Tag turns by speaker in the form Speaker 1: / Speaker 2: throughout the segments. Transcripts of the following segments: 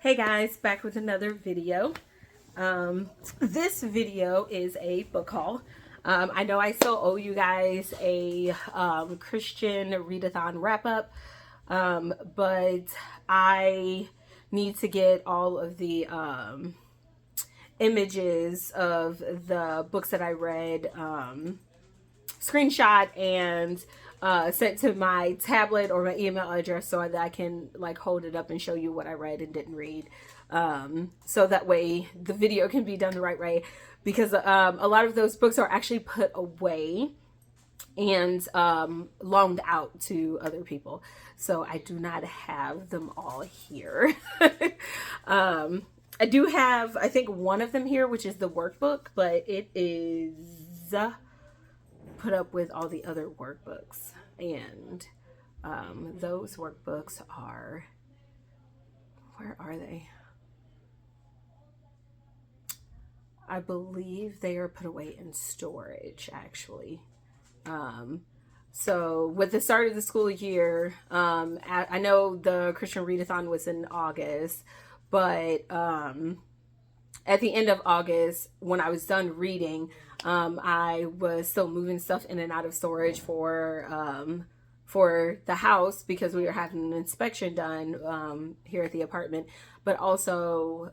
Speaker 1: Hey guys, back with another video. This video is a book haul. I know I still owe you guys a Christian readathon wrap up, but I need to get all of the images of the books that I read screenshot and sent to my tablet or my email address so that I can like hold it up and show you what I read and didn't read. So that way the video can be done the right way, because a lot of those books are actually put away and loaned out to other people. So I do not have them all here. I do have, I think, one of them here, which is the workbook, but it is put up with all the other workbooks, and those workbooks are, where are they? I believe they are put away in storage, actually. So with the start of the school year, I know the Christian Readathon was in August, but at the end of August, when I was done reading, I was still moving stuff in and out of storage for the house, because we were having an inspection done here at the apartment, but also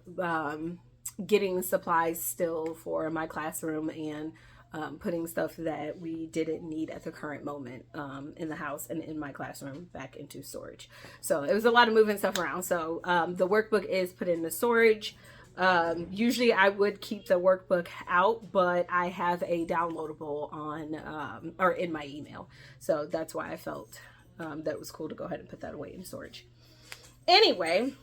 Speaker 1: getting supplies still for my classroom and putting stuff that we didn't need at the current moment in the house and in my classroom back into storage. So it was a lot of moving stuff around. So the workbook is put into storage. Usually I would keep the workbook out, but I have a downloadable on or in my email. So that's why I felt that it was cool to go ahead and put that away in storage. Anyway,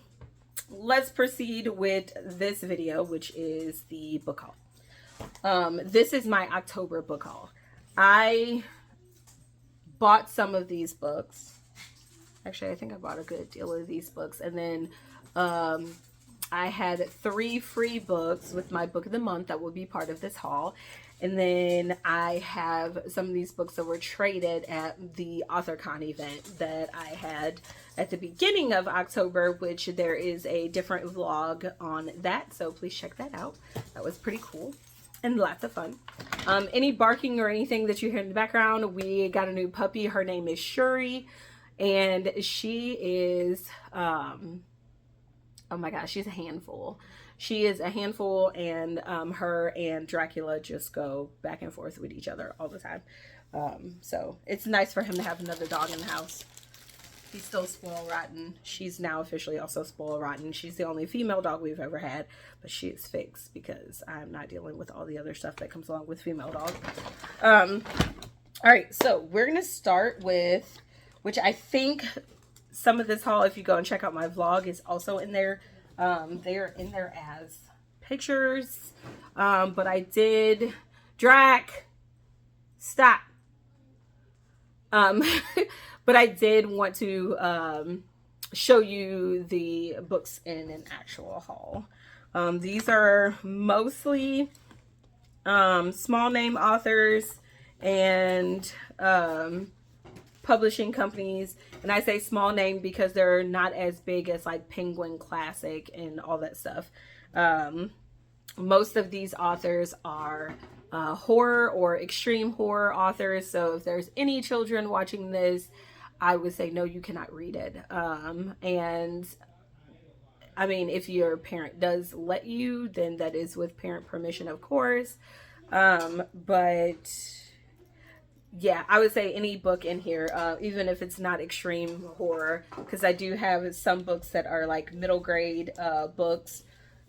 Speaker 1: let's proceed with this video, which is the book haul. This is my October book haul. I bought some of these books. Actually, I think I bought a good deal of these books. And then I had 3 free books with my book of the month that will be part of this haul. And then I have some of these books that were traded at the AuthorCon event that I had at the beginning of October, which there is a different vlog on that. So please check that out. That was pretty cool and lots of fun. Any barking or anything that you hear in the background, we got a new puppy. Her name is Shuri, and she is, oh my gosh, she's a handful. She is a handful, and her and Dracula just go back and forth with each other all the time. So it's nice for him to have another dog in the house. He's still spoiled rotten. She's now officially also spoiled rotten. She's the only female dog we've ever had, but she is fixed because I'm not dealing with all the other stuff that comes along with female dogs. All right, so we're going to start with, which I think some of this haul, if you go and check out my vlog, is also in there. They're in there as pictures, but I did, Drac, stop. But I did want to show you the books in an actual haul. These are mostly small name authors and publishing companies, and I say small name because they're not as big as like Penguin Classic and all that stuff. Most of these authors are horror or extreme horror authors, so if there's any children watching this, I would say no, you cannot read it. And I mean, if your parent does let you, then that is with parent permission, of course. But yeah, I would say any book in here, even if it's not extreme horror, because I do have some books that are like middle grade books,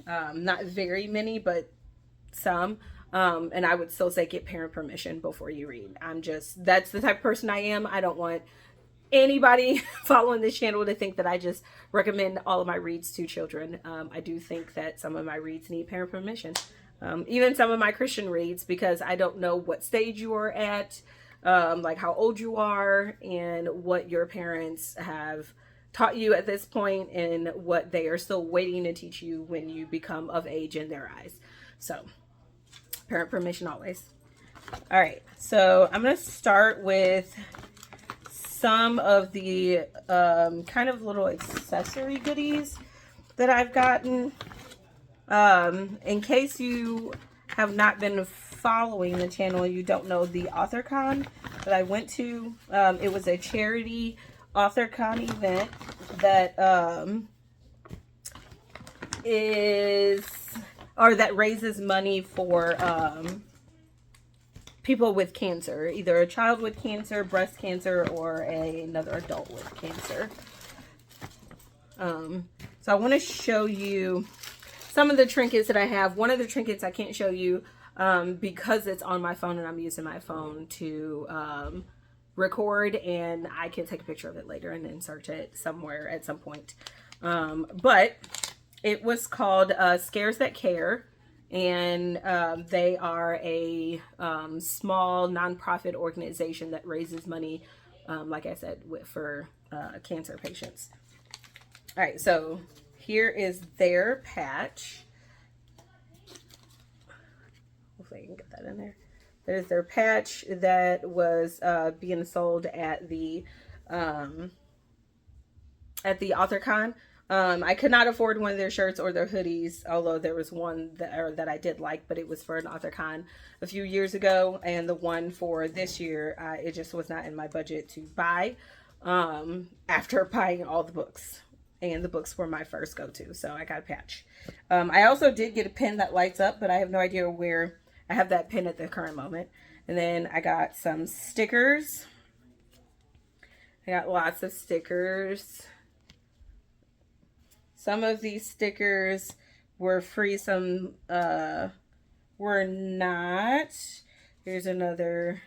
Speaker 1: not very many, but some, and I would still say get parent permission before you read. That's the type of person I am. I don't want anybody following this channel to think that I just recommend all of my reads to children. I do think that some of my reads need parent permission, even some of my Christian reads, because I don't know what stage you are at, like how old you are and what your parents have taught you at this point and what they are still waiting to teach you when you become of age in their eyes. So parent permission always. All right, so I'm going to start with some of the kind of little accessory goodies. that I've gotten. In case you have not been following the channel, you don't know the AuthorCon that I went to. It was a charity AuthorCon event that that raises money for people with cancer, either a child with cancer, breast cancer, or another adult with cancer. So I want to show you some of the trinkets that I have. One of the trinkets I can't show you because it's on my phone and I'm using my phone to record, and I can take a picture of it later and insert it somewhere at some point. But it was called Scares That Care, and they are a small nonprofit organization that raises money, like I said, for cancer patients. All right, so here is their patch. Hopefully I can get that in there. There's their patch that was being sold at the AuthorCon. I could not afford one of their shirts or their hoodies, although there was one that I did like, but it was for an AuthorCon a few years ago, and the one for this year, it just was not in my budget to buy after buying all the books. And the books were my first go-to, so I got a patch. I also did get a pen that lights up, but I have no idea where I have that pen at the current moment. And then I got some stickers. I got lots of stickers. Some of these stickers were free, some were not. Here's another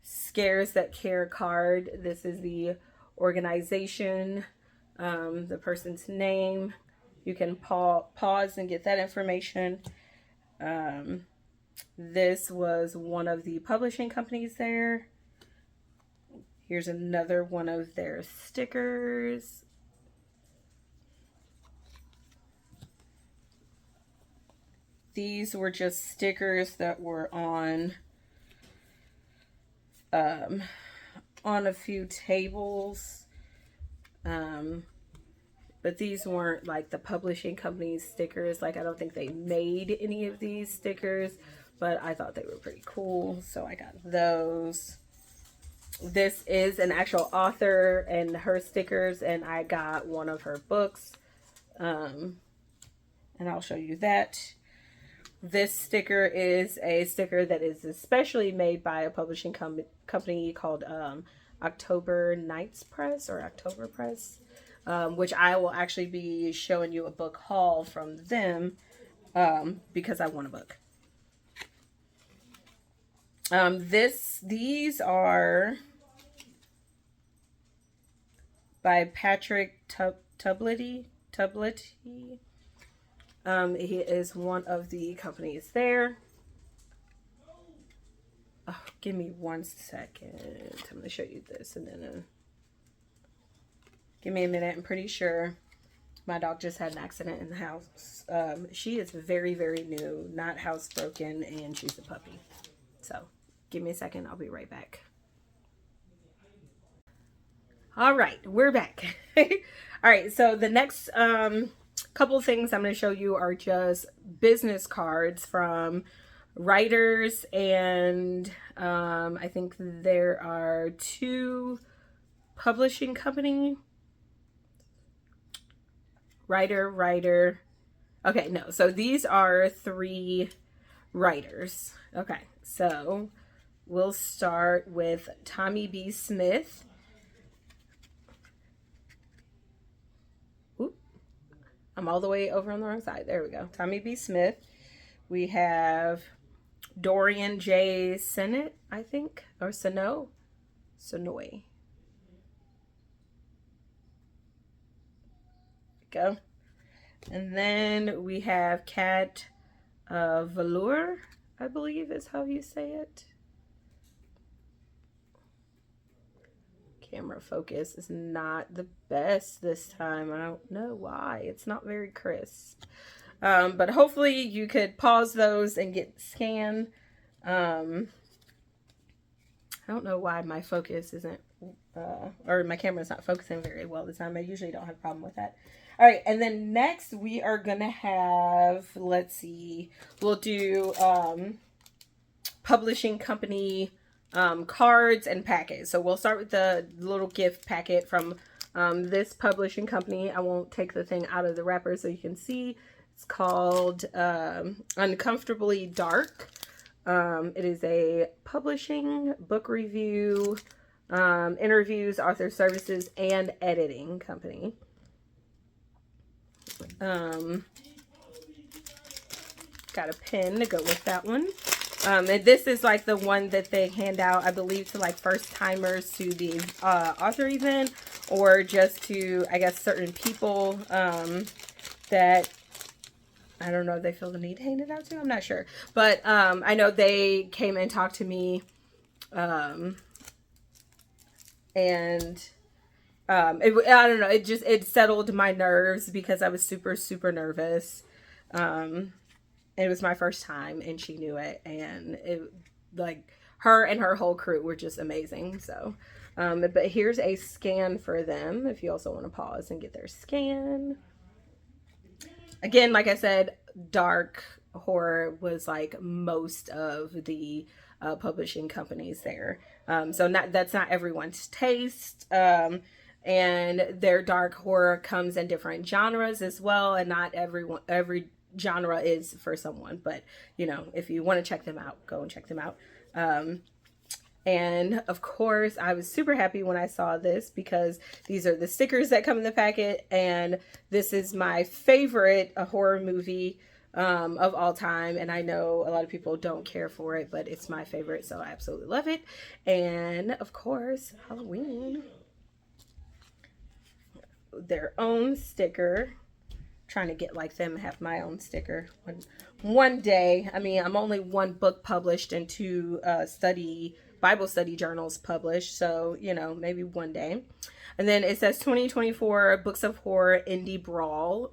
Speaker 1: Scares That Care card. This is the organization, the person's name. You can pause and get that information. This was one of the publishing companies there. Here's another one of their stickers. These were just stickers that were on a few tables. But these weren't like the publishing company's stickers. Like, I don't think they made any of these stickers, but I thought they were pretty cool, so I got those. This is an actual author and her stickers, and I got one of her books. And I'll show you that. This sticker is a sticker that is especially made by a publishing company called October Nights Press, or October Press, which I will actually be showing you a book haul from them because I won a book. These are by Patrick Tublety. He is one of the companies there. Oh, give me 1 second. I'm going to show you this, and then give me a minute. I'm pretty sure my dog just had an accident in the house. She is very, very new, not housebroken, and she's a puppy. So give me a second. I'll be right back. All right, we're back. All right, so the next couple things I'm going to show you are just business cards from writers, and I think there are 2 publishing company. Writer. Okay, no, so these are 3 writers. Okay, so we'll start with Tommy B. Smith. I'm all the way over on the wrong side. There we go. Tommy B. Smith. We have Dorian J. Sennett, I think, or Sonoy. Go. And then we have Kat Velour, I believe is how you say it. Camera focus is not the best this time. I don't know why. It's not very crisp. But hopefully you could pause those and get scan. I don't know why my focus isn't, or my camera's not focusing very well this time. I usually don't have a problem with that. All right, and then next we are gonna have, let's see, we'll do publishing company cards and packets. So we'll start with the little gift packet from this publishing company. I won't take the thing out of the wrapper so you can see. It's called Uncomfortably Dark. It is a publishing, book review, interviews, author services, and editing company. Got a pen to go with that one. And this is like the one that they hand out, I believe, to like first timers to the author event, or just to, I guess, certain people that, I don't know if they feel the need to hand it out to. I'm not sure. But I know they came and talked to me. And I don't know, it settled my nerves because I was super, super nervous. It was my first time and she knew it, and it, like, her and her whole crew were just amazing. So, but here's a scan for them if you also want to pause and get their scan. Again, like I said, dark horror was like most of the publishing companies there. So that's not everyone's taste. And their dark horror comes in different genres as well, and not every genre is for someone. But you know, if you want to check them out, go and check them out. And of course, I was super happy when I saw this because these are the stickers that come in the packet, and this is my favorite horror movie of all time. And I know a lot of people don't care for it, but it's my favorite, so I absolutely love it. And of course, Halloween, their own sticker. Trying to get like them, have my own sticker one day. I mean, I'm only one book published and two Bible study journals published, so you know, maybe one day. And then it says 2024 Books of Horror Indie Brawl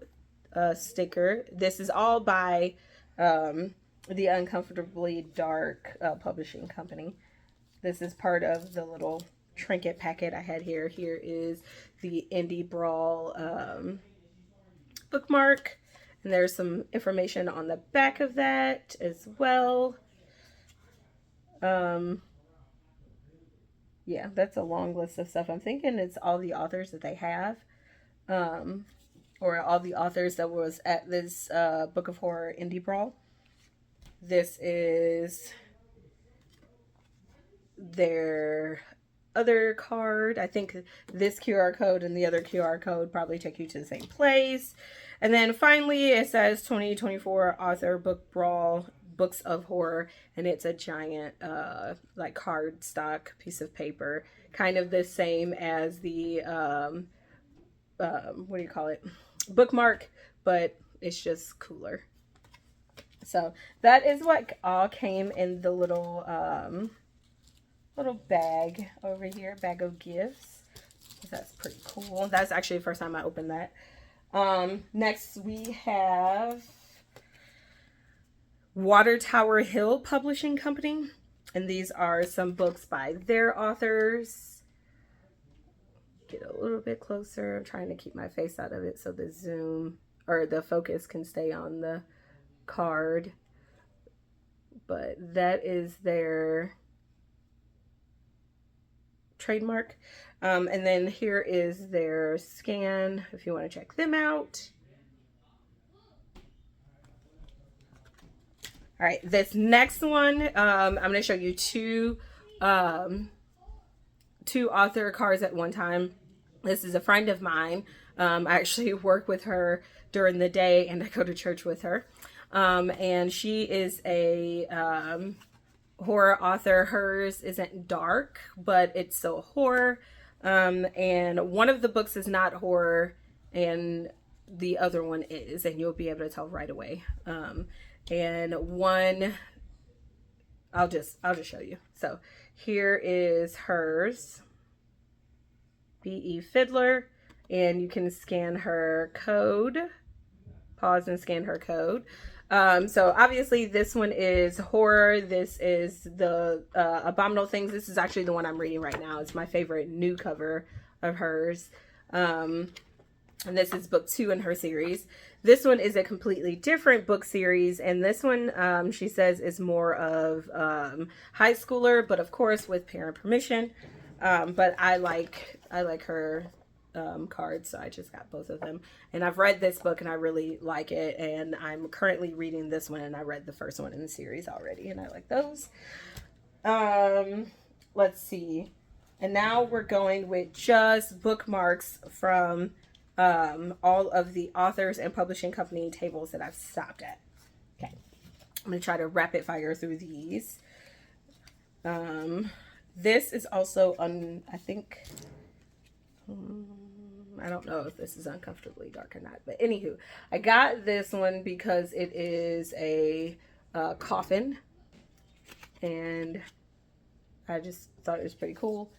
Speaker 1: sticker. This is all by the Uncomfortably Dark publishing company. This is part of the little trinket packet I had here. Here is the Indie Brawl bookmark, and there's some information on the back of that as well. Yeah, that's a long list of stuff. I'm thinking it's all the authors that they have, or all the authors that was at this Book of Horror Indie Brawl. This is their other card. I think this QR code and the other QR code probably take you to the same place. And then finally it says 2024 author book brawl Books of Horror, and it's a giant like card stock piece of paper, kind of the same as the what do you call it, bookmark, but it's just cooler. So that is what all came in the little bag over here, bag of gifts. That's pretty cool. That's actually the first time I opened that. Next we have Water Tower Hill Publishing Company, and these are some books by their authors. Get a little bit closer. I'm trying to keep my face out of it so the zoom or the focus can stay on the card. But that is their trademark. And then here is their scan if you want to check them out. All right, this next one, I'm going to show you two author cards at one time. This is a friend of mine. I actually work with her during the day, and I go to church with her. And she is a horror author. Hers isn't dark, but it's still horror. And one of the books is not horror, and the other one is, and you'll be able to tell right away. And one, I'll just show you. So here is hers, B.E. Fiddler, and you can scan her code, pause and scan her code. So obviously this one is horror. This is the Abominable Things. This is actually the one I'm reading right now. It's my favorite new cover of hers. And this is book 2 in her series. This one is a completely different book series, and this one, she says, is more of high schooler, but of course with parent permission. But I like her cards, so I just got both of them. And I've read this book and I really like it, and I'm currently reading this one, and I read the first one in the series already, and I like those. Let's see. And now we're going with just bookmarks from all of the authors and publishing company tables that I've stopped at. Okay. I'm going to try to rapid fire through these. This is also I think, I don't know if this is uncomfortably dark or not, but anywho, I got this one because it is a coffin, and I just thought it was pretty cool.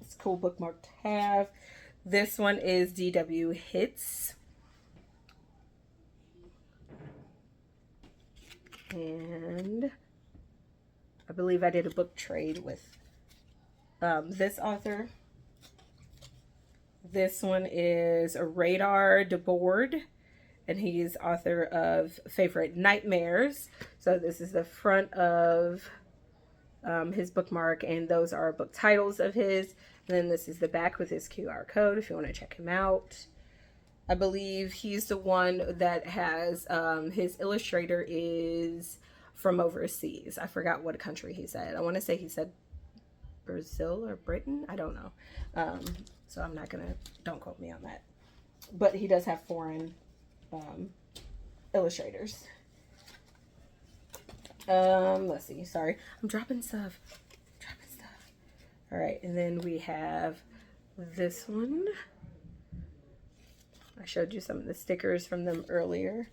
Speaker 1: It's a cool bookmark to have. This one is DW Hits. And I believe I did a book trade with this author. This one is Radar DeBoard, and he's author of Favorite Nightmares. So this is the front of his bookmark, and those are book titles of his. And then this is the back with his QR code if you want to check him out. I believe he's the one that has his illustrator is from overseas. I forgot what country he said. I want to say he said Brazil or Britain. I don't know. So I'm not gonna, don't quote me on that. But he does have foreign illustrators. Let's see. Sorry, I'm dropping stuff. All right, and then we have this one. I showed you some of the stickers from them earlier.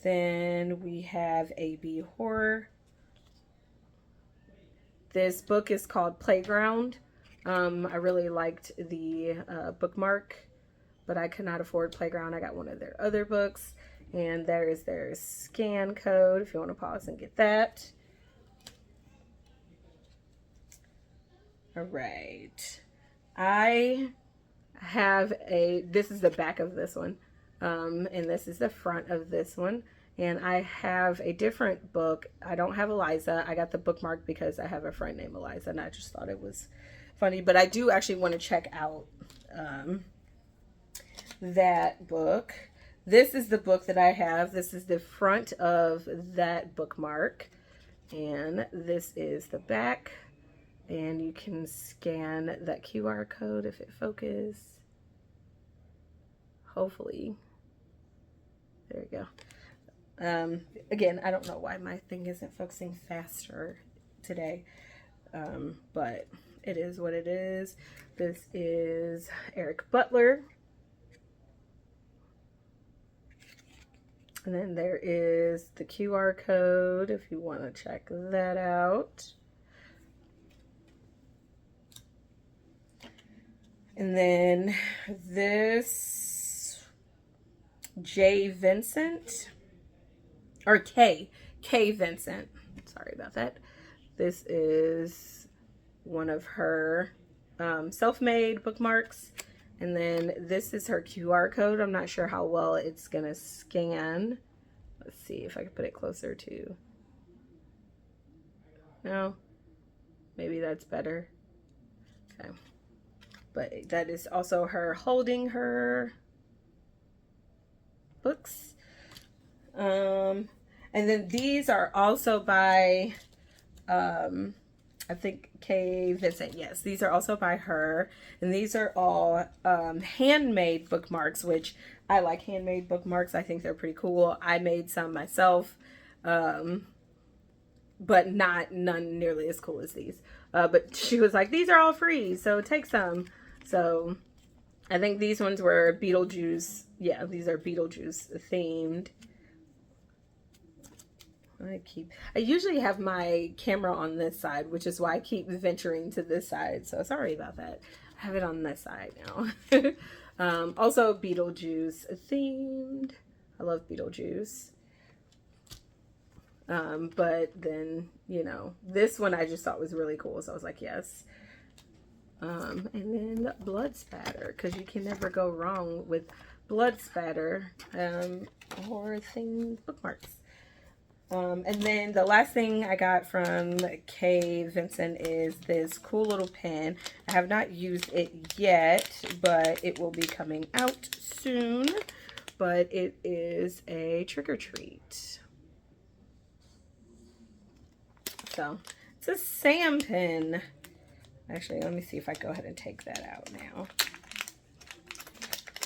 Speaker 1: Then we have AB Horror. This book is called Playground. I really liked the bookmark, but I could not afford Playground. I got one of their other books, and there is their scan code if you want to pause and get that. All right. I have this is the back of this one, and this is the front of this one, and I have a different book. I don't have Eliza. I got the bookmark because I have a friend named Eliza, and I just thought it was funny, but I do actually want to check out that book. This is the book that I have. This is the front of that bookmark, and this is the back. And you can scan that QR code if it focuses. Hopefully. There you go. Again, I don't know why my thing isn't focusing faster today. But it is what it is. This is Eric Butler. And then there is the QR code if you want to check that out. And then this J. Vincent, or K Vincent, sorry about that. This is one of her self-made bookmarks. And then this is her QR code. I'm not sure how well it's going to scan. Let's see if I can put it closer to. No, maybe that's better. Okay. But that is also her holding her books. And then these are also by, I think K. Vincent. Yes, these are also by her. And these are all handmade bookmarks, which I like handmade bookmarks. I think they're pretty cool. I made some myself, but none nearly as cool as these. But she was like, these are all free, so take some. So I think these ones were Beetlejuice. Yeah, these are Beetlejuice themed. I usually have my camera on this side, which is why I keep venturing to this side. So sorry about that. I have it on this side now. Also Beetlejuice themed. I love Beetlejuice. But then, you know, this one I just thought was really cool. So I was like, yes. And then blood spatter, because you can never go wrong with blood spatter or thing bookmarks. And then the last thing I got from Kay Vincent is this cool little pen. I have not used it yet, but it will be coming out soon. But it is a trick or treat. So it's a Sam pen. Actually, let me see if I go ahead and take that out now.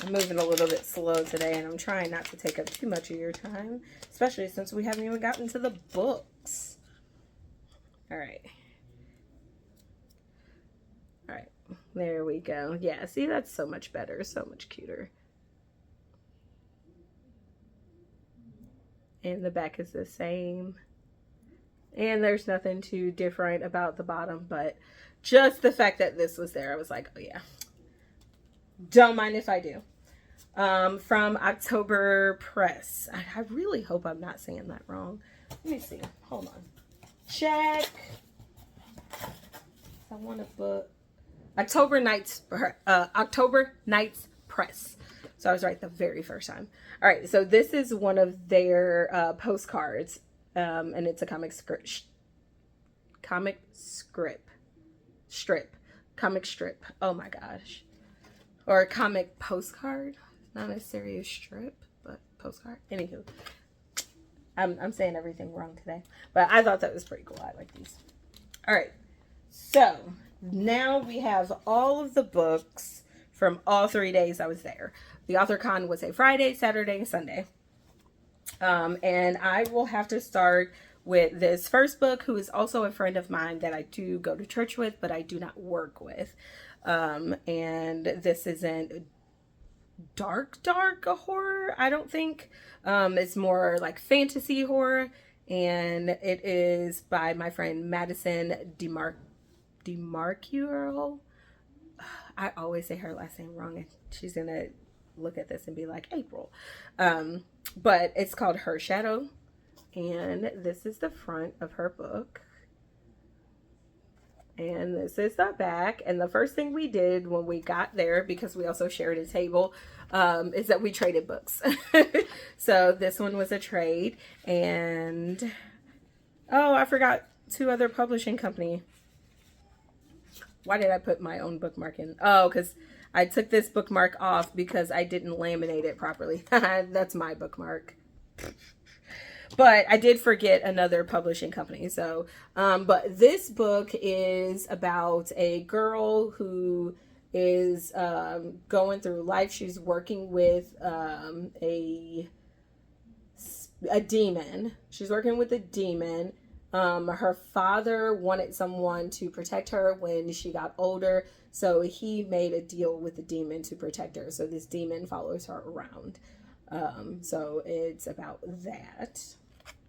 Speaker 1: I'm moving a little bit slow today, and I'm trying not to take up too much of your time, especially since we haven't even gotten to the books. All right. All right. There we go. Yeah, see, that's so much better, so much cuter. And the back is the same. And there's nothing too different about the bottom, but just the fact that this was there, I was like, oh yeah, don't mind if I do. From October Press. I really hope I'm not saying that wrong. Let me see. Hold on. Check. I want a book. October Nights Press. So I was right the very first time. All right. So this is one of their postcards. And it's a comic strip. Oh my gosh. Or a comic postcard. Not necessarily a strip, but postcard. Anywho, I'm saying everything wrong today, but I thought that was pretty cool. I like these. All right, so now we have all of the books from all 3 days I was there. The AuthorCon was a Friday, Saturday, and Sunday. And I will have to start with this first book, who is also a friend of mine that I do go to church with, but I do not work with. And this isn't dark horror, I don't think. It's more like fantasy horror, and it is by my friend Madison DeMarcural. I always say her last name wrong, and she's gonna look at this and be like, April. But it's called Her Shadow, and this is the front of her book. And this is the back. And the first thing we did when we got there, because we also shared a table, is that we traded books. So this one was a trade. And, oh, I forgot 2 other publishing company. Why did I put my own bookmark in? Oh, because I took this bookmark off because I didn't laminate it properly. That's my bookmark. But I did forget another publishing company. So, but this book is about a girl who is going through life. She's working with a demon. She's working with a demon. Her father wanted someone to protect her when she got older. So he made a deal with the demon to protect her. So this demon follows her around. So it's about that,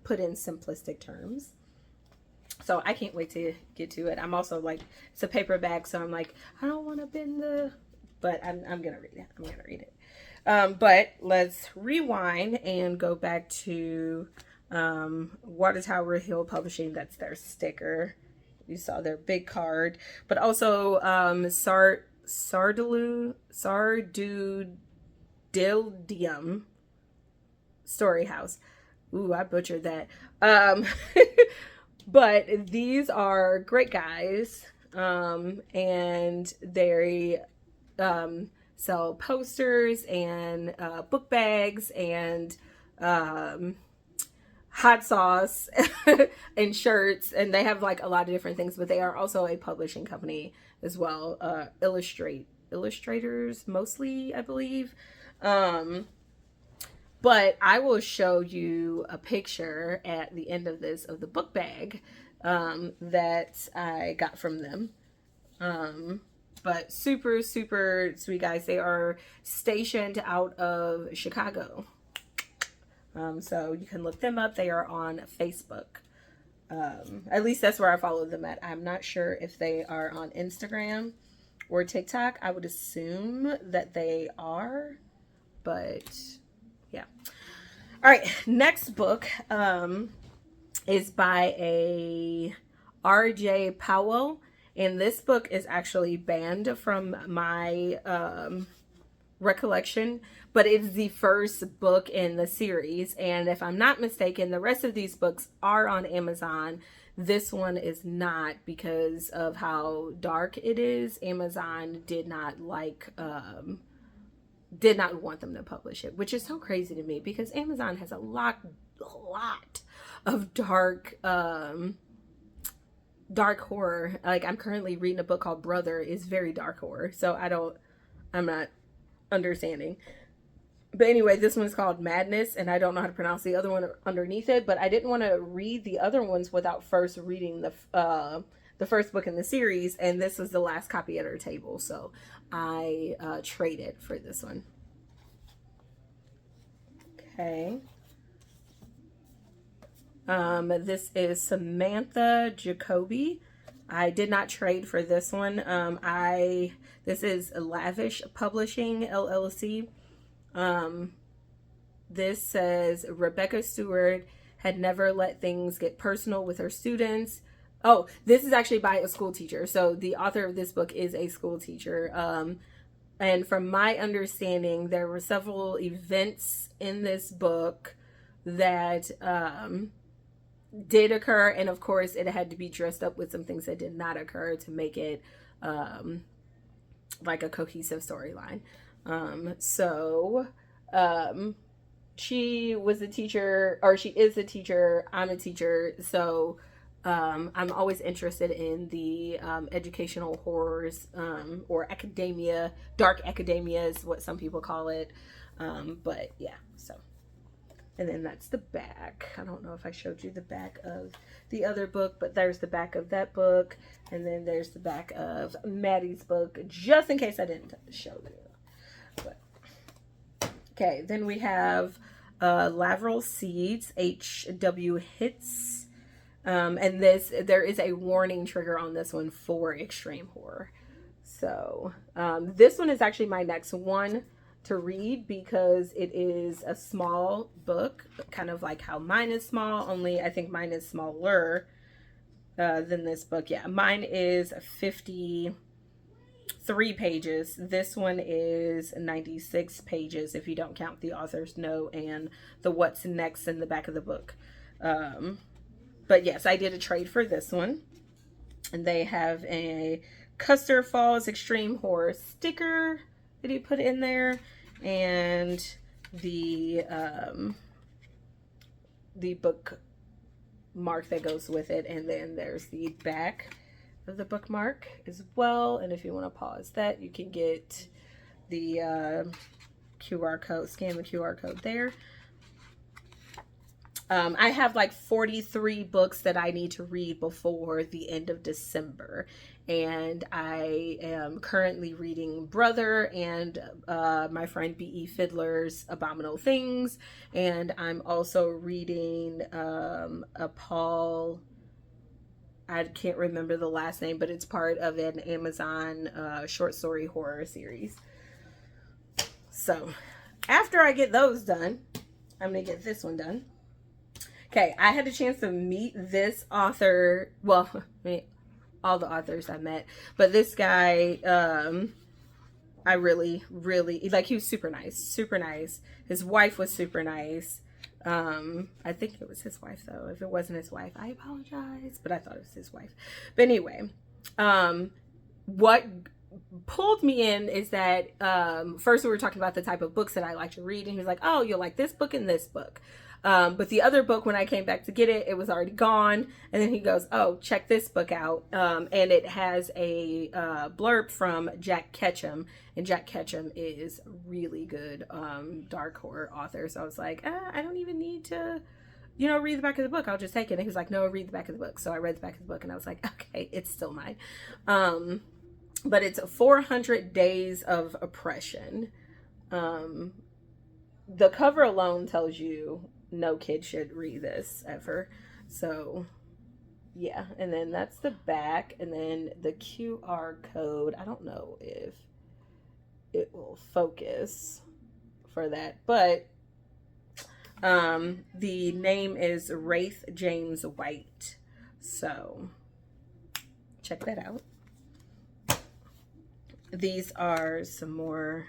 Speaker 1: put in simplistic terms. So I can't wait to get to it. I'm also like, it's a paperback, so I'm like, I don't want to bend the, but I'm gonna read it. But let's rewind and go back to Water Tower Hill Publishing. That's their sticker. You saw their big card, but also Sardudildium Story House. Ooh, I butchered that. But these are great guys, and they sell posters and book bags and hot sauce and shirts, and they have like a lot of different things, but they are also a publishing company as well. Illustrators mostly, I believe. But I will show you a picture at the end of this of the book bag that I got from them. But super, super sweet guys. They are stationed out of Chicago. So you can look them up. They are on Facebook. At least that's where I follow them at. I'm not sure if they are on Instagram or TikTok. I would assume that they are, but yeah. All right. Next book is by a R.J. Powell, And this book is actually banned from my recollection, but it's the first book in the series. And if I'm not mistaken, the rest of these books are on Amazon. This one is not, because of how dark it is. Amazon did not did not want them to publish it, which is so crazy to me, because Amazon has a lot of dark horror. Like, I'm currently reading a book called Brother. Is very dark horror, so I'm not understanding. But anyway, this one's called Madness, and I don't know how to pronounce the other one underneath it, but I didn't want to read the other ones without first reading the first book in the series, and this was the last copy at our table, so I traded for this one. Okay. This is Samantha Jacoby. I did not trade for this one. This is Lavish Publishing, LLC. This says Rebecca Stewart had never let things get personal with her students. Oh, this is actually by a school teacher. So the author of this book is a school teacher. And from my understanding, there were several events in this book that did occur. And of course, it had to be dressed up with some things that did not occur to make it like a cohesive storyline. She was a teacher, or she is a teacher. I'm a teacher. So I'm always interested in the educational horrors, or academia. Dark academia is what some people call it. But yeah, so. And then that's the back. I don't know if I showed you the back of the other book, but there's the back of that book. And then there's the back of Maddie's book, just in case I didn't show you. But, okay, then we have Lavrel Seeds, H.W. Hits. And there is a warning trigger on this one for extreme horror. So this one is actually my next one to read, because it is a small book, kind of like how mine is small, only I think mine is smaller than this book. Yeah, mine is 53 pages. This one is 96 pages if you don't count the author's note and the what's next in the back of the book. But yes, I did a trade for this one, and they have a Custer Falls Extreme Horror sticker that he put in there, and the bookmark that goes with it, and then there's the back of the bookmark as well. And if you want to pause that, you can get the QR code, scan the QR code there. I have like 43 books that I need to read before the end of December. And I am currently reading Brother and my friend B.E. Fiddler's Abominable Things. And I'm also reading a Paul, I can't remember the last name, but it's part of an Amazon short story horror series. So after I get those done, I'm going to get this one done. Okay, I had a chance to meet this author. Well, I mean, all the authors I met, but this guy, I really, like, he was super nice, super nice. His wife was super nice. I think it was his wife, though. If it wasn't his wife, I apologize, but I thought it was his wife. But anyway, what pulled me in is that first we were talking about the type of books that I like to read, and he was like, oh, you'll like this book and this book. But the other book, when I came back to get it, it was already gone. And then he goes, oh, check this book out. And it has a blurb from Jack Ketchum. And Jack Ketchum is really good dark horror author. So I was like, I don't even need to, read the back of the book. I'll just take it. And he was like, no, read the back of the book. So I read the back of the book, and I was like, okay, it's still mine. But it's 400 Days of Oppression. The cover alone tells you no kid should read this ever. So yeah, and then that's the back, and then the QR code, I don't know if it will focus for that, but the name is Wraith James White, so check that out. These are some more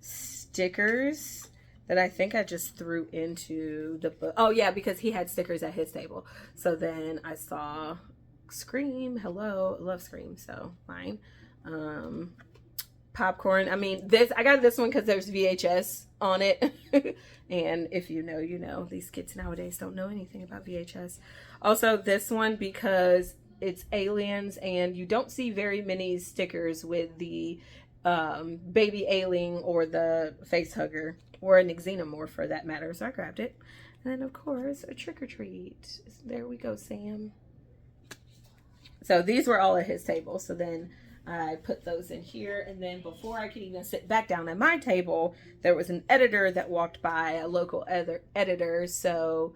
Speaker 1: stickers that I think I just threw into the book. Oh yeah, because he had stickers at his table. So then I saw Scream. Hello, I love Scream. So mine. Popcorn. I mean, I got this one because there's VHS on it. And if you know, you know. These kids nowadays don't know anything about VHS. Also, this one because it's aliens, and you don't see very many stickers with the baby alien or the face hugger or an xenomorph for that matter. So I grabbed it. And then, of course, a trick or treat. There we go, Sam. So these were all at his table. So then I put those in here. And then before I could even sit back down at my table, there was an editor that walked by, a local editor. So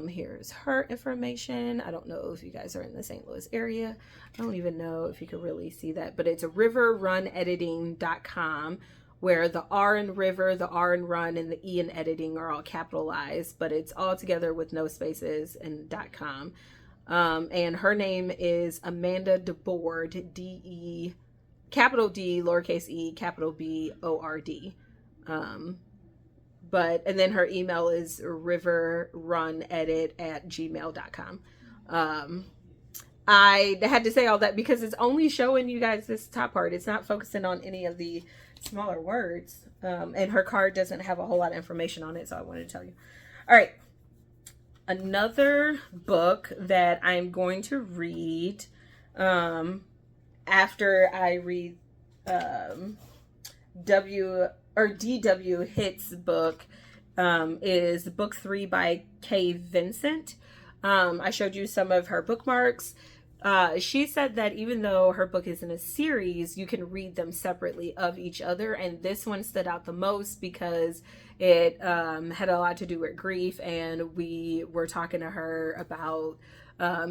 Speaker 1: here's her information. I don't know if you guys are in the St. Louis area. I don't even know if you can really see that, but it's riverrunediting.com, where the R in river, the R in run, and the E in editing are all capitalized, but it's all together with no spaces and .com. And her name is Amanda DeBoard, D-E, capital D, lowercase e, capital B-O-R-D. And then her email is riverrunedit@gmail.com. I had to say all that because it's only showing you guys this top part. It's not focusing on any of the smaller words. And her card doesn't have a whole lot of information on it, so I wanted to tell you. All right. Another book that I'm going to read after I read D.W. Hitt's book is book 3 by Kay Vincent. I showed you some of her bookmarks. She said that even though her book is in a series, you can read them separately of each other. And this one stood out the most because it had a lot to do with grief. And we were talking to her about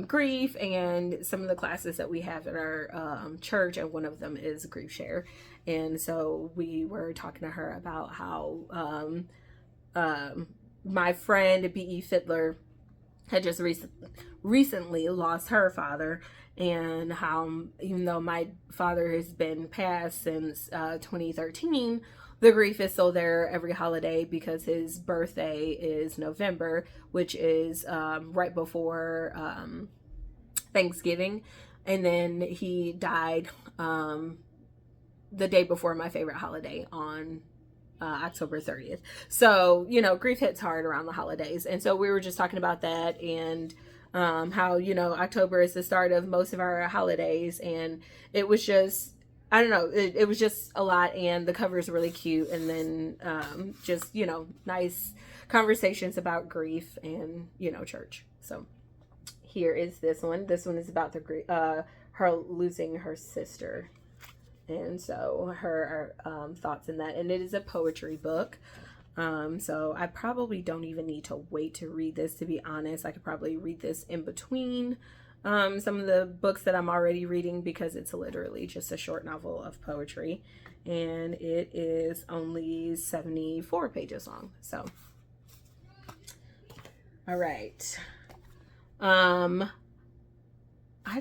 Speaker 1: grief and some of the classes that we have at our church. And one of them is Grief Share. And so we were talking to her about how my friend B.E. Fiddler had just recently lost her father, and how even though my father has been passed since 2013, the grief is still there every holiday because his birthday is November, which is right before Thanksgiving, and then he died the day before my favorite holiday on October 30th. So, you know, grief hits hard around the holidays. And so we were just talking about that and how, you know, October is the start of most of our holidays. And it was just, I don't know, it was just a lot. And the cover is really cute. And then just, you know, nice conversations about grief and, you know, church. So here is this one. This one is about her losing her sister. And so her thoughts in that. And it is a poetry book. So I probably don't even need to wait to read this, to be honest. I could probably read this in between some of the books that I'm already reading because it's literally just a short novel of poetry. And it is only 74 pages long. So, all right. I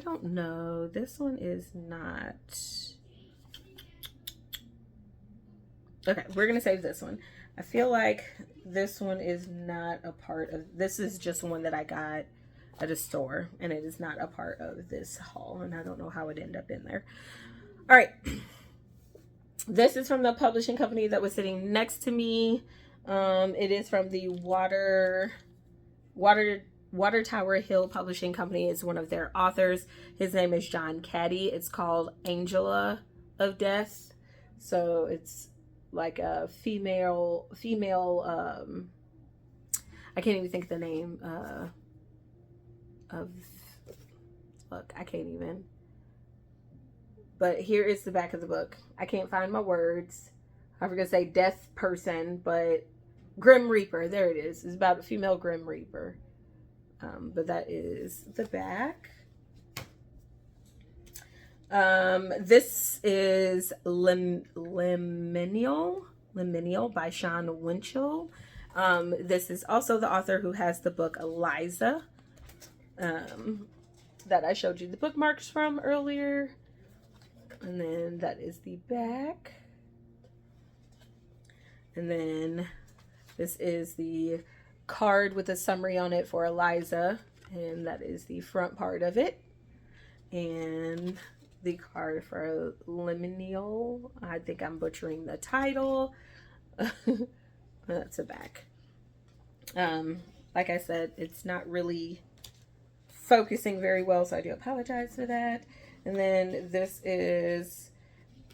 Speaker 1: don't know. This one is not... Okay, we're going to save this one. I feel like this one is not a part of... This is just one that I got at a store. And it is not a part of this haul. And I don't know how it ended up in there. All right. This is from the publishing company that was sitting next to me. It is from the Water Tower Hill Publishing Company. It's one of their authors. His name is John Caddy. It's called Angela of Death. So it's like a female I can't even think of the name of look, I can't even. But here is the back of the book. I can't find my words. I was gonna say death person, but Grim Reaper, there it is. It's about a female Grim Reaper. But that is the back. This is Liminal by Sean Winchell. This is also the author who has the book Eliza, that I showed you the bookmarks from earlier. And then that is the back. And then this is the card with a summary on it for Eliza. And that is the front part of it. And the card for Liminal. I think I'm butchering the title. That's a back. Like I said, it's not really focusing very well, so I do apologize for that. And then this is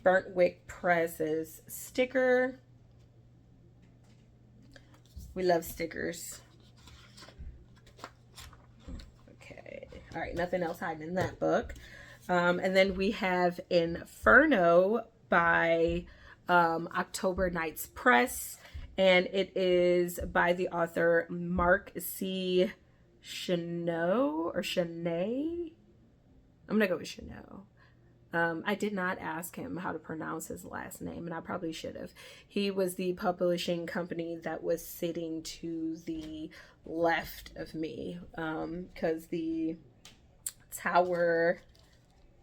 Speaker 1: Burnt Wick Press's sticker. We love stickers. Okay. All right. Nothing else hiding in that book. And then we have Inferno by October Nights Press. And it is by the author Mark C. Chenot or Chenet. I'm going to go with Chenot. I did not ask him how to pronounce his last name, and I probably should have. He was the publishing company that was sitting to the left of me, because the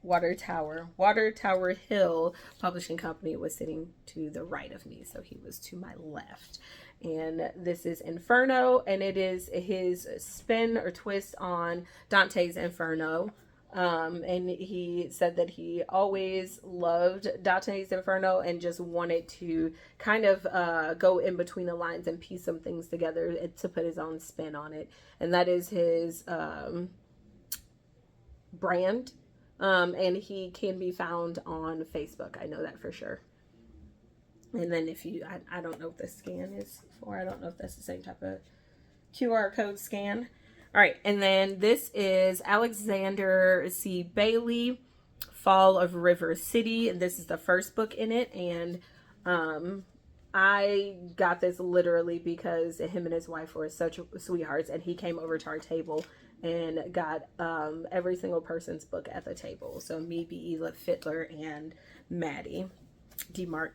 Speaker 1: Water Tower Hill publishing company was sitting to the right of me, so he was to my left. And this is Inferno, and it is his spin or twist on Dante's Inferno. And he said that he always loved Dante's Inferno and just wanted to kind of go in between the lines and piece some things together to put his own spin on it. And that is his brand. And he can be found on Facebook. I know that for sure. And then if you, I don't know what the scan is for. I don't know if that's the same type of QR code scan. All right, and then this is Alexander C. Bailey, Fall of River City, and this is the first book in it. And I got this literally because him and his wife were such sweethearts, and he came over to our table and got every single person's book at the table. So me, Beela Fittler, and Maddie DeMarc.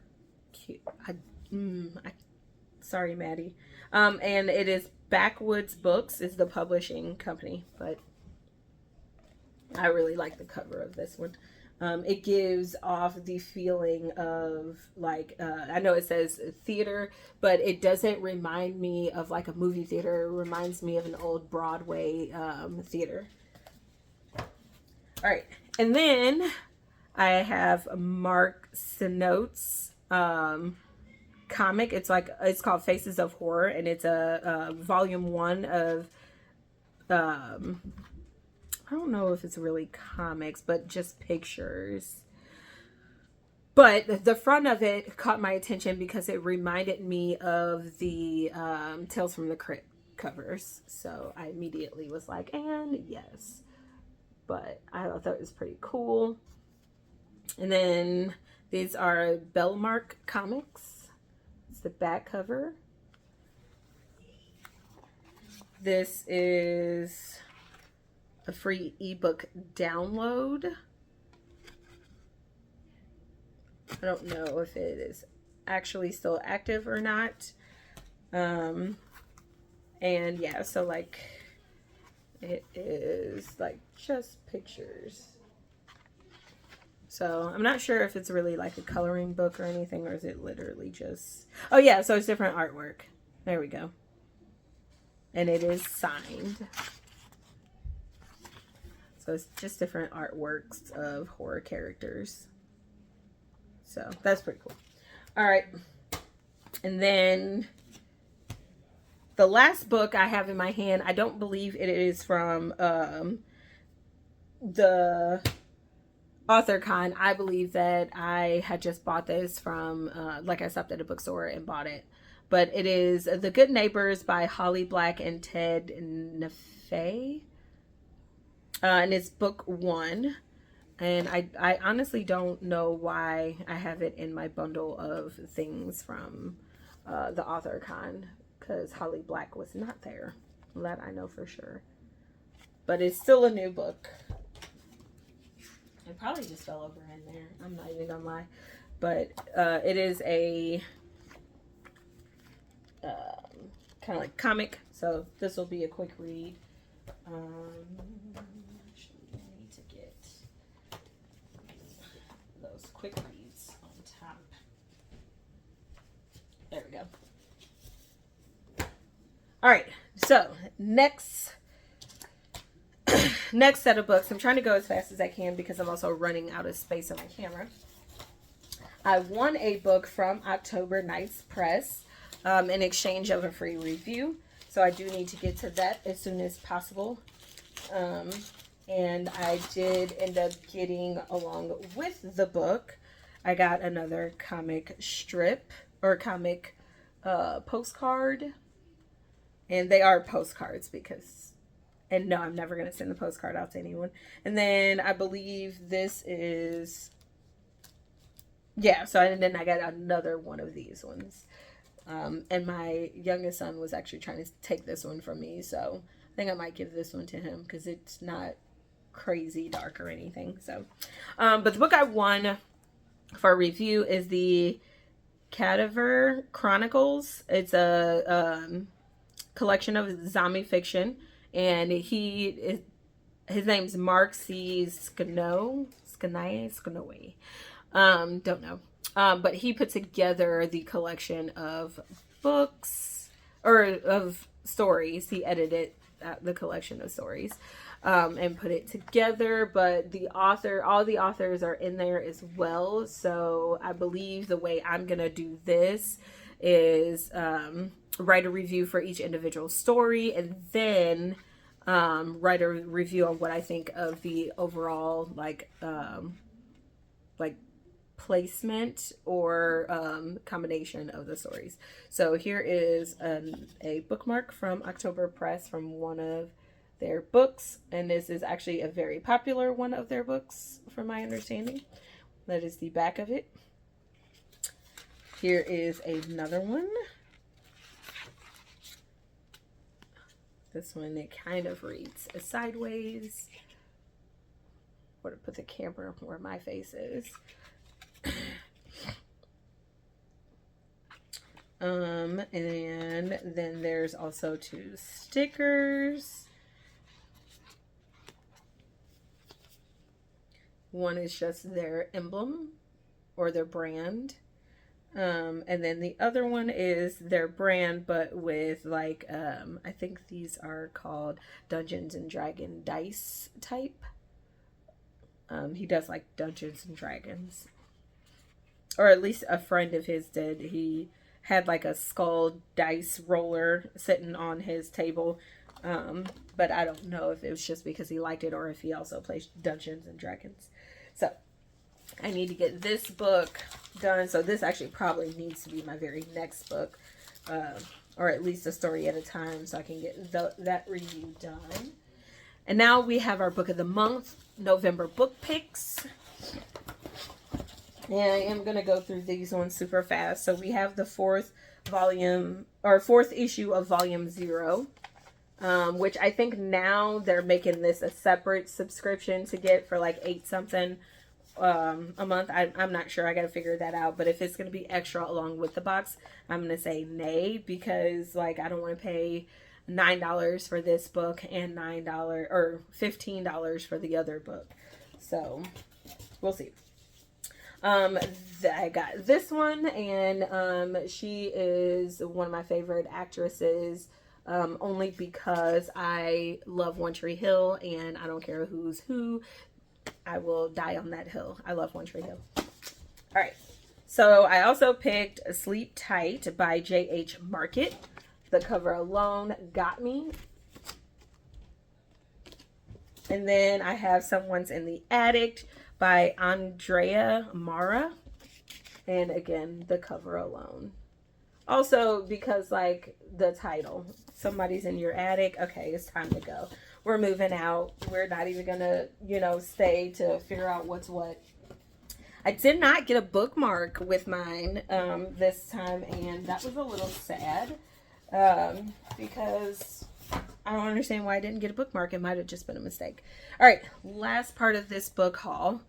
Speaker 1: Sorry, Maddie. And it is Backwoods Books is the publishing company, but I really like the cover of this one. It gives off the feeling of like, I know it says theater, but it doesn't remind me of like a movie theater. It reminds me of an old Broadway theater. All right. And then I have Mark Chenot's comic. It's called Faces of Horror, and it's a volume 1 of I don't know if it's really comics, but just pictures. But the front of it caught my attention because it reminded me of the Tales from the Crypt covers. So I immediately was like, and yes. But I thought it was pretty cool. And then these are Bellmark comics. It's the back cover. This is a free ebook download. I don't know if it is actually still active or not. And yeah, so like it is like just pictures. So I'm not sure if it's really like a coloring book or anything, or is it literally just, oh yeah, so it's different artwork. There we go. And it is signed. So it's just different artworks of horror characters. So that's pretty cool. All right. And then the last book I have in my hand, I don't believe it is from the AuthorCon. I believe that I had just bought this from, like I stopped at a bookstore and bought it. But it is The Good Neighbors by Holly Black and Ted Nefay. And it's book 1. And I honestly don't know why I have it in my bundle of things from the AuthorCon, because Holly Black was not there. That I know for sure. But it's still a new book. It probably just fell over in there. I'm not even gonna lie. But it is a kind of like comic. So this will be a quick read. Actually, I need to get those quick reads on top. There we go. All right, so next set of books. I'm trying to go as fast as I can because I'm also running out of space on my camera. I won a book from October Nights Press in exchange of a free review. So I do need to get to that as soon as possible. And I did end up getting, along with the book, I got another comic strip or comic postcard. And they are postcards because, and no, I'm never going to send the postcard out to anyone. And then I believe this is, yeah, so and then I got another one of these ones. And my youngest son was actually trying to take this one from me. So I think I might give this one to him because it's not crazy dark or anything. So, but the book I won for review is the Cadaver Chronicles. It's a collection of zombie fiction, and his name's Mark C. Skanoe. Don't know. But he put together the collection of books or of stories. He edited the collection of stories and put it together. But all the authors are in there as well. So I believe the way I'm gonna do this is write a review for each individual story, and then write a review on what I think of the overall like placement or combination of the stories. So here is a bookmark from October Press from one of their books, and this is actually a very popular one of their books from my understanding. That is the back of it. Here is another one. This one, it kind of reads sideways. Or to put the camera where my face is. And then there's also 2 stickers. One is just their emblem or their brand. And then the other one is their brand, but with like, I think these are called Dungeons and Dragon dice type. He does like Dungeons and Dragons. Or at least a friend of his did. He had like a skull dice roller sitting on his table. But I don't know if it was just because he liked it or if he also plays Dungeons and Dragons. So I need to get this book done. So this actually probably needs to be my very next book. Or at least a story at a time so I can get that review done. And now we have our book of the month, November book picks. And I am going to go through these ones super fast. So we have the 4th issue of volume 0. Which I think now they're making this a separate subscription to get for like $8 something a month. I'm not sure. I got to figure that out. But if it's going to be extra along with the box, I'm going to say nay, because like I don't want to pay $9 for this book and $9 or $15 for the other book. So we'll see. I got this one, and she is one of my favorite actresses. Only because I love One Tree Hill, and I don't care who's who. I will die on that hill. I love One Tree Hill. All right. So I also picked Sleep Tight by J.H. Market. The cover alone got me. And then I have Someone's in the Attic by Andrea Mara. And again, the cover alone. Also, because like the title, Somebody's in Your Attic. Okay, it's time to go. We're moving out. We're not even gonna, stay to figure out what's what. I did not get a bookmark with mine this time, and that was a little sad because I don't understand why I didn't get a bookmark. It might have just been a mistake. All right, last part of this book haul,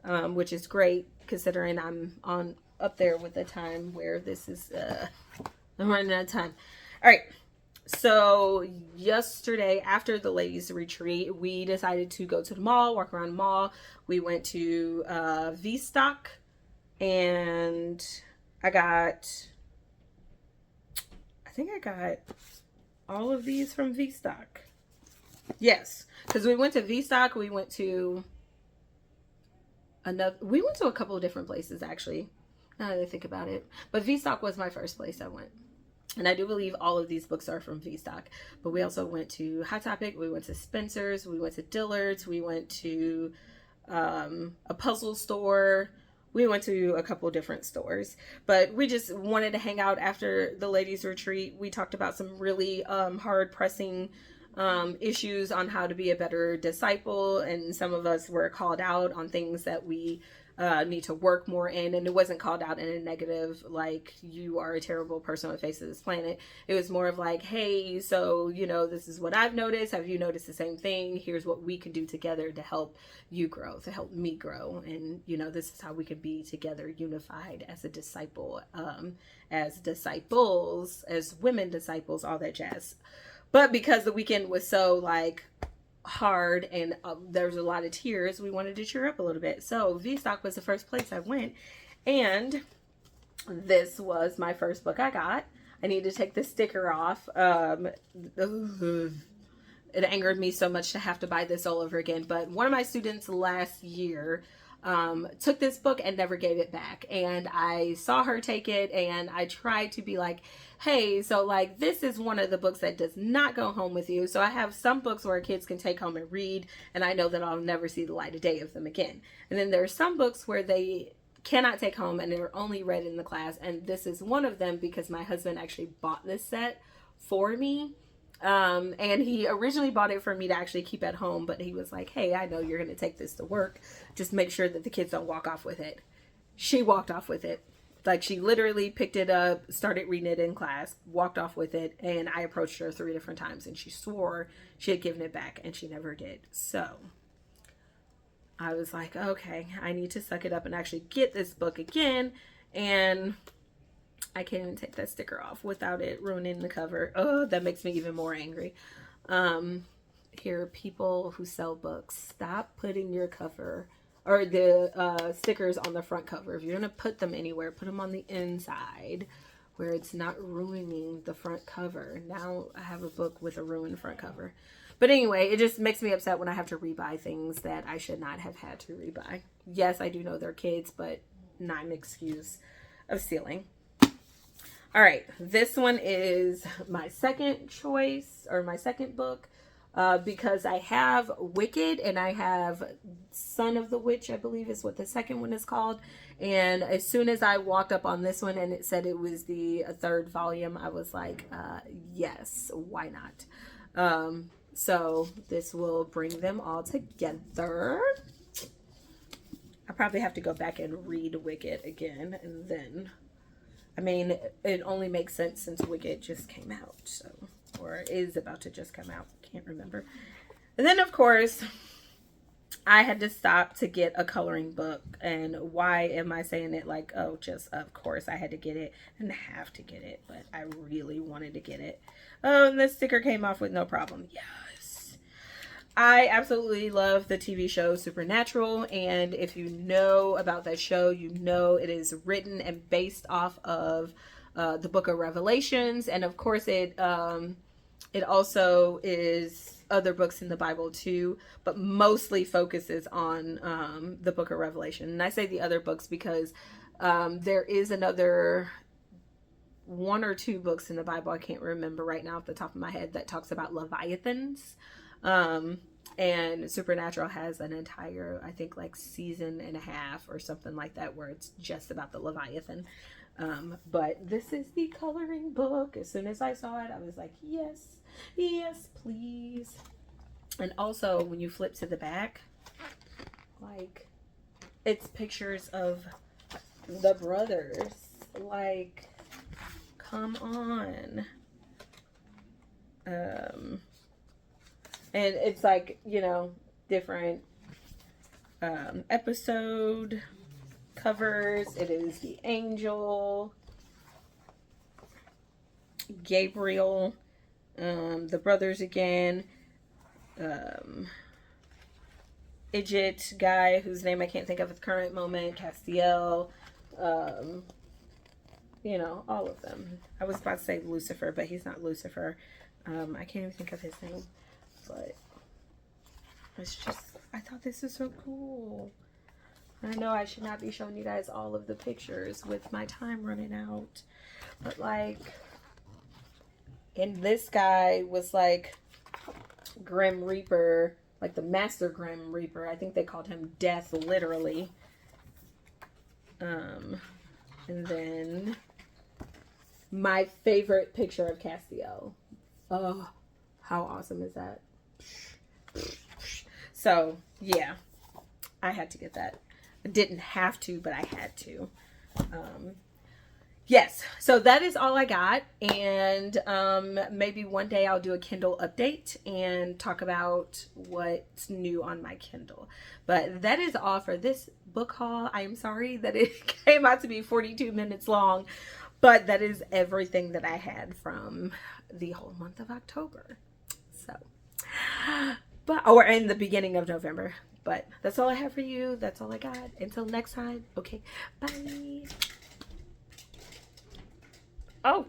Speaker 1: which is great considering I'm up there with the time where this is I'm running out of time. All right, so yesterday after the ladies retreat, we decided to go to the mall, walk around the mall. We went to V-Stock, And I think I got all of these from V-Stock. Yes, because we went to V-Stock. We went to a couple of different places actually. Now that I think about it, but V-Stock was my first place I went. And I do believe all of these books are from V-Stock. But we also went to Hot Topic. We went to Spencer's. We went to Dillard's. We went to a puzzle store. We went to a couple different stores. But we just wanted to hang out after the ladies' retreat. We talked about some really hard pressing issues on how to be a better disciple. And some of us were called out on things that we need to work more in. And it wasn't called out in a negative, like, you are a terrible person on the face of this planet. It was more of like, hey, so, this is what I've noticed. Have you noticed the same thing? Here's what we can do together to help you grow, to help me grow. And, this is how we can be together, unified as a disciple, as disciples, as women disciples, all that jazz. But because the weekend was so, like, hard and there's a lot of tears, we wanted to cheer up a little bit. So V-Stock was the first place I went, and this was my first book I got. I need to take the sticker off. It angered me so much to have to buy this all over again, but one of my students last year took this book and never gave it back, and I saw her take it, and I tried to be like, hey, so like, this is one of the books that does not go home with you. So I have some books where kids can take home and read, and I know that I'll never see the light of day of them again. And then there are some books where they cannot take home and they're only read in the class, and this is one of them because my husband actually bought this set for me. And he originally bought it for me to actually keep at home, but he was like, hey, I know you're going to take this to work. Just make sure that the kids don't walk off with it. She walked off with it. Like, she literally picked it up, started reading it in class, walked off with it, and I approached her 3 different times, and she swore she had given it back, and she never did. So I was like, okay, I need to suck it up and actually get this book again, and I can't even take that sticker off without it ruining the cover. Oh, that makes me even more angry. Here, people who sell books, stop putting your cover or the stickers on the front cover. If you're going to put them anywhere, put them on the inside where it's not ruining the front cover. Now I have a book with a ruined front cover. But anyway, it just makes me upset when I have to rebuy things that I should not have had to rebuy. Yes, I do know they're kids, but not an excuse of stealing. All right, this one is my second choice, or my second book, because I have Wicked and I have Son of the Witch, I believe is what the second one is called. And as soon as I walked up on this one and it said it was the third volume, I was like, yes, why not? So this will bring them all together. I probably have to go back and read Wicked again, and then, I mean, it only makes sense since Wicked just came out, so, or is about to just come out. Can't remember. And then, of course, I had to stop to get a coloring book. And why am I saying it like, oh, just of course I had to get it? I didn't have to get it, but I really wanted to get it. Oh, and the sticker came off with no problem. Yes. I absolutely love the TV show Supernatural, and if you know about that show, you know it is written and based off of the book of Revelations, and of course it also is other books in the Bible too, but mostly focuses on the book of Revelation. And I say the other books because there is another 1 or 2 books in the Bible, I can't remember right now off the top of my head, that talks about Leviathans. And Supernatural has an entire, I think, like season and a half or something like that where it's just about the Leviathan. But this is the coloring book. As soon as I saw it, I was like, yes, yes, please. And also, when you flip to the back, like, it's pictures of the brothers. Like, come on. And it's like, you know, different episode covers. It is the angel, Gabriel, the brothers again, Idjit guy whose name I can't think of at the current moment, Castiel, You know, all of them. I was about to say Lucifer, but he's not Lucifer. I can't even think of his name, but it's just, I thought this was so cool. I know I should not be showing you guys all of the pictures with my time running out, but like, and this guy was like Grim Reaper, like the Master Grim Reaper. I think they called him Death, literally. And then my favorite picture of Castiel. Oh, how awesome is that? So, yeah, I had to get that. I didn't have to, but I had to. Yes, so that is all I got. And maybe one day I'll do a Kindle update and talk about what's new on my Kindle. But that is all for this book haul. I am sorry that it came out to be 42 minutes long, but that is everything that I had from the whole month of October. So, or in the beginning of November. But that's all I have for you. That's all I got. Until next time. Okay, bye. Oh.